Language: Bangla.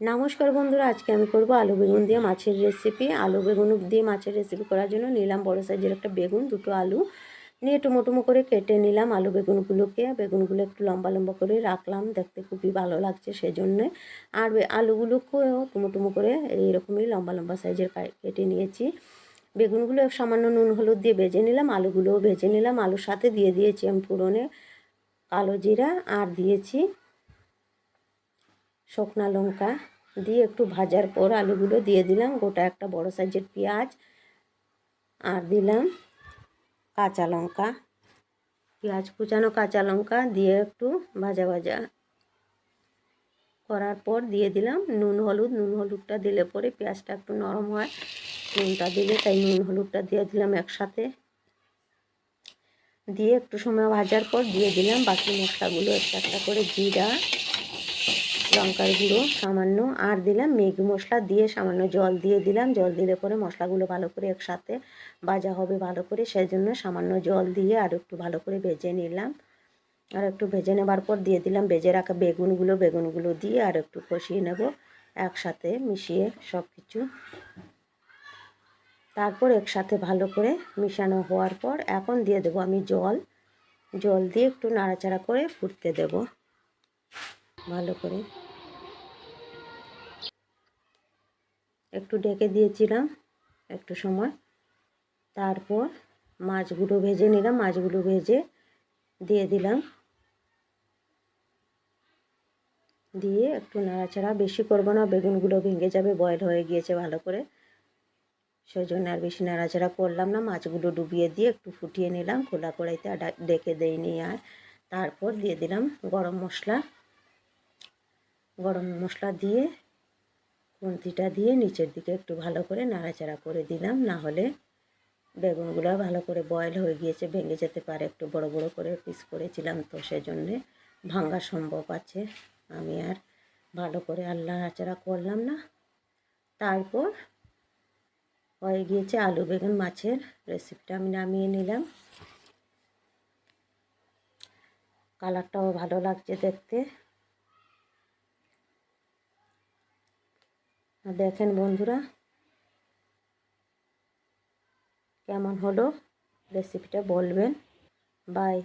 নমস্কার বন্ধুরা, আজকে আমি করব আলু বেগুন দিয়ে মাছের রেসিপি। আলু বেগুন দিয়ে মাছের রেসিপি করার জন্য নিলাম বড় সাইজের একটা বেগুন, দুটো আলু নিয়ে টুমো করে কেটে নিলাম। আলু বেগুনগুলো একটু লম্বা লম্বা করে রাখলাম, দেখতে খুবই ভালো লাগছে সেজন্যে। আর আলুগুলোকেও টুমো করে এইরকমই লম্বা লম্বা সাইজের কেটে নিয়েছি। বেগুনগুলো সামান্য নুন হলুদ দিয়ে ভেজে নিলাম, আলুগুলোও ভেজে নিলাম। আলুর সাথে দিয়ে দিয়েছি আমি ফোড়নে কালো জিরা, আর দিয়েছি শুকনো লঙ্কা দিয়ে একটু ভাজার পর আলুগুলো দিয়ে দিলাম, গোটা একটা বড় সাইজের পেঁয়াজ, আর দিলাম কাঁচা লঙ্কা, পেঁয়াজ কুচানো কাঁচা লঙ্কা দিয়ে একটু ভাজা করার পর দিয়ে দিলাম নুন হলুদটা দিলে পরে পেঁয়াজটা একটু নরম হয়, নুনটা দিলে তাই নুন হলুদটা দিয়ে দিলাম একসাথে। দিয়ে একটু সময় ভাজার পর দিয়ে দিলাম বাকি মশলাগুলো, একটা করে জিরা, লঙ্কার গুঁড়ো সামান্য, আর দিলাম ম্যাগি মশলা দিয়ে সামান্য জল দিয়ে দিলাম। জল দিলে পরে মশলাগুলো ভালো করে একসাথে ভাজা হবে ভালো করে, সেই জন্য সামান্য জল দিয়ে আর একটু ভালো করে ভেজে নিলাম। আর একটু ভেজে নেবার পর দিয়ে দিলাম ভেজে রাখা বেগুনগুলো দিয়ে আর একটু কষিয়ে নেব একসাথে মিশিয়ে সব কিছু। তারপর একসাথে ভালো করে মিশানো হওয়ার পর এখন দিয়ে দেবো আমি জল দিয়ে একটু নাড়াচাড়া করে ফুটতে দেব ভালো করে। একটু ঢেকে দিয়েছিলাম একটু সময়, তারপর মাছগুলো ভেজে নিলাম, মাছগুলো ভেজে দিয়ে দিলাম, দিয়ে একটু নাড়াচাড়া বেশি করব না, বেগুনগুলো ভেঙে যাবে, বয়েল হয়ে গিয়েছে ভালো করে, সেই জন্য আর বেশি নাড়াচাড়া করলাম না। মাছগুলো ডুবিয়ে দিয়ে একটু ফুটিয়ে নিলাম খোলা কড়াইতে, আর ডেকে দেইনি। আর তারপর দিয়ে দিলাম গরম মশলা দিয়ে খুন্তিটা দিয়ে নিচের দিকে একটু ভালো করে নাড়াচাড়া করে দিলাম, না হলে বেগুনগুলো ভালো করে বয়েল হয়ে গিয়েছে, ভেঙে যেতে পারে। একটু বড় করে পিস করেছিলাম তো সেজন্যে ভাঙা সম্ভব আছে, আমি আর ভালো করে নাড়াচাড়া করলাম না। তারপর হয়ে গিয়েছে আলু বেগুন মাছের রেসিপিটা, আমি নামিয়ে নিলাম। কালারটাও ভালো লাগছে দেখতে। দেখেন বন্ধুরা কেমন হলো রেসিপিটা বলবেন। বাই।